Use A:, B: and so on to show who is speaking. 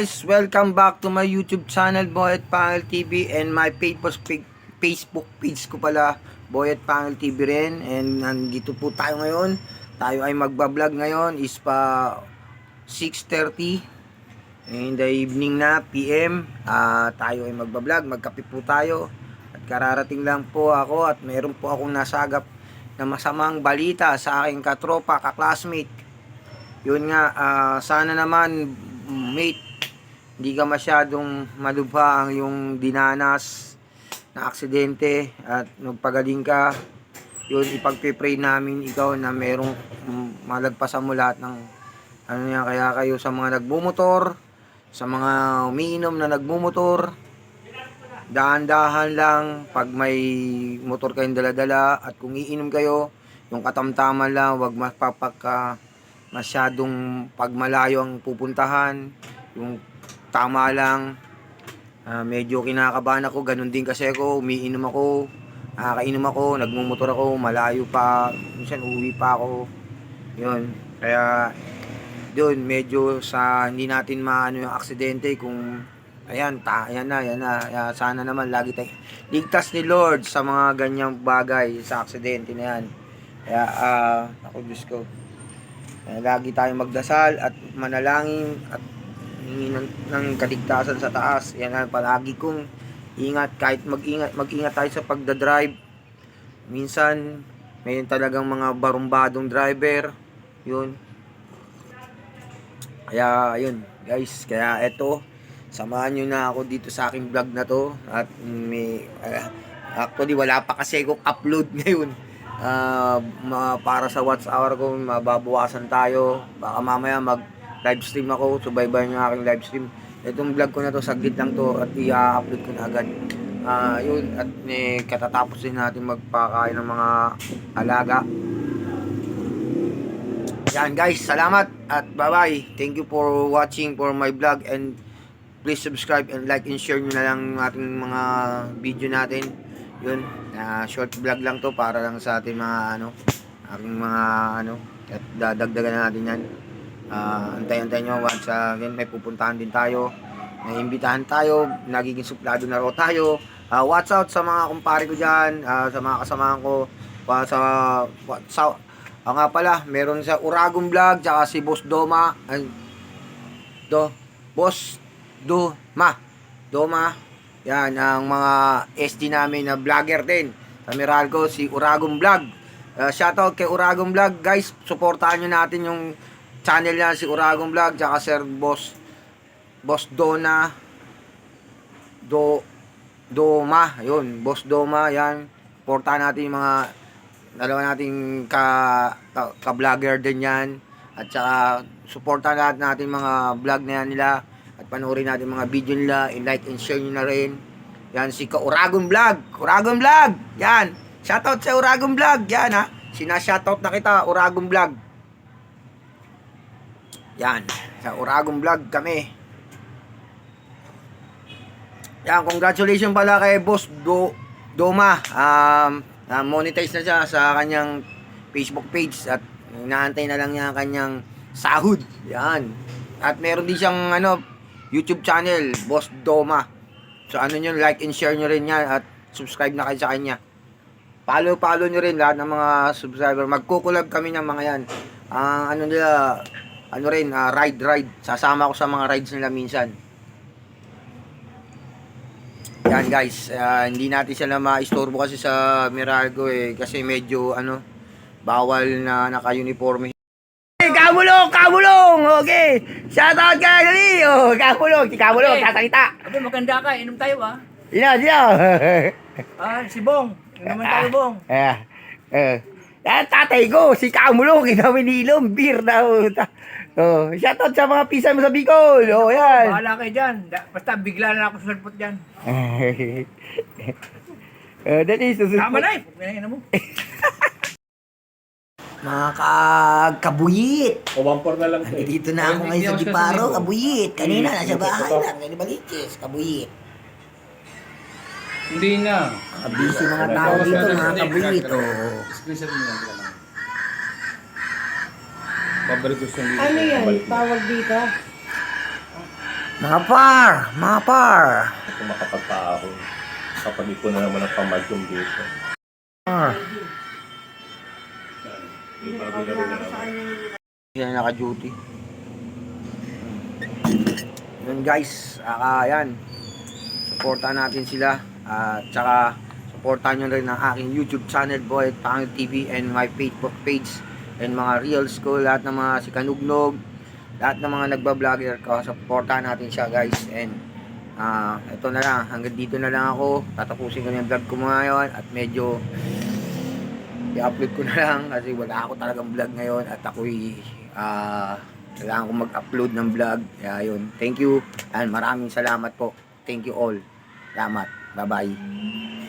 A: Guys, welcome back to my YouTube channel, Boyet Pangil TV, and my Facebook page ko pala, Boyet Pangil TV rin. And nandito po tayo ngayon. Tayo ay magbablog ngayon is pa 6:30 in the evening na PM. Tayo ay magbablog, magkape po tayo. At kararating lang po ako at meron po akong nasagap na masamang balita sa aking katropa, kaklasmate. Yun nga, sana naman mate, hindi ka masyadong malubha ang yung dinanas na aksidente at magpagaling ka. Yun, ipagpipray namin ikaw na merong malagpasan mo lahat ng ano yan. Kaya kayo sa mga nagmumotor, sa mga umiinom na nagmumotor, dahan-dahan lang pag may motor kayong daladala, at kung iinom kayo, yung katamtaman lang, wag masyadong pagmalayo ang pupuntahan, yung tama lang. Medyo kinakabahan ako, ganun din kasi ako, umiinom ako, kainom ako, nagmumotor ako, malayo pa, minsan uwi pa ako. Yun, kaya doon medyo sa hindi natin maano yung aksidente. Kung ayan na, sana naman lagi tayo ligtas ni Lord sa mga ganyang bagay, sa aksidente na yan. Kaya ako Diyos ko, lagi tayong magdasal at manalangin at ng kaligtasan sa taas. Yan ang palagi kong ingat. Kahit mag-ingat tayo sa pagdadrive. Minsan may talagang mga barumbadong driver. Yun. Kaya ayun guys, kaya eto, samahan nyo na ako dito sa aking vlog na to. At may actually wala pa kasi akong upload ngayon. Para sa watch hour ko, mababawasan tayo. Baka mamaya mag live stream ako, subaybayan yung aking live stream. Itong vlog ko na to, saglit lang to at i-upload ko na agad. Yun, at katatapos din natin magpakain ng mga alaga. Yan guys, salamat at bye bye. Thank you for watching for my vlog, and please subscribe and like and share nyo na lang ating mga video natin. Yun, short vlog lang to para lang sa ating mga aking mga at dadagdagan natin yan. Antayin nyo once again may pupuntahan din tayo, may imbitahan tayo, nagiging suplado na raw tayo. Watch out sa mga kumpare ko dyan, sa mga kasamahan ko, nga pala, meron sa Uragong Vlog, tsaka si Boss Doma, Boss Doma, yan ang mga SD namin na vlogger din sa Meralco, si Uragong Vlog. Shoutout kay Uragong Vlog guys, supportahan nyo natin yung channel niya, si Uragong Vlog, tsaka Sir Boss Doma, yun, Boss Doma, yan. Supportahan natin yung mga dalawa nating ka-vlogger din yan. At saka supportahan natin mga vlog na yan nila, at panoorin natin mga video nila, i-like and share nyo na rin. Yan, si Uragong Vlog, yan. Shoutout sa Uragong Vlog, yan ha. Sina-shoutout na kita, Uragong Vlog. Yan, sa Uragong Vlog kami. Yan, congratulations pala kay Boss Doma. Monetize na siya sa kanyang Facebook page at inaantay na lang niya ang kanyang sahod. Yan. At meron din siyang YouTube channel, Boss Doma. So nyo, like and share nyo rin yan at subscribe na kayo sa kanya. Follow nyo rin lahat ng mga subscriber. Magkukulab kami ng mga yan. Ride. Sasama ko sa mga rides nila minsan. Yan guys, hindi natin sila maistorbo kasi sa Meralco kasi medyo bawal na naka-uniforme. Kamulong! Okay! Shoutout ka gali! Kamulong, kasalita!
B: Abi, maganda ka, inom tayo ba?
A: Diyan!
B: Si Bong, inuman tayo Bong.
A: Yan, tatay ko, si Kamulong, kinawinilom, beer daw. Shoutout sa mga pisa mo sa Bicol. Yan.
B: Bahala kayo dyan. Basta bigla na ako sulpot dyan.
A: That is
B: Tama na eh. Pinahin mo.
A: Mga kabuyit.
C: O, 1-4 na lang.
A: Dito na ako ngayon sa Giparo, kabuyit. Kanina nasa bahay lang, ngayon baliches, kabuyit.
C: Hindi na.
A: Busy mga tao dito, mga kabuyit.
C: Screenshot mo lang. Babalik ko siya dito.
D: Ano yan? Tawag dito?
A: Mga par.
C: Kung makapagpaahon. Kapag ipon na naman ang pamadyong dito.
A: Par.
C: Yung bago na rin na naman.
A: Sila naka-duty. Yun guys, yan. Supportahan natin sila. At saka, supportahan nyo rin ang aking YouTube channel, Boyet Pangil TV, and my Facebook page, and mga reels ko, lahat ng mga sikanugnog, lahat ng mga nagbablogger ko, supportahan natin siya guys. And ito na lang, hanggang dito na lang ako. Tatapusin ko na yung vlog ko ngayon, at medyo i-upload ko na lang kasi wala ako talagang vlog ngayon, at ako'y kailangan ko mag-upload ng vlog. Kaya yun, thank you and maraming salamat po. Thank you all. Salamat. Bye bye.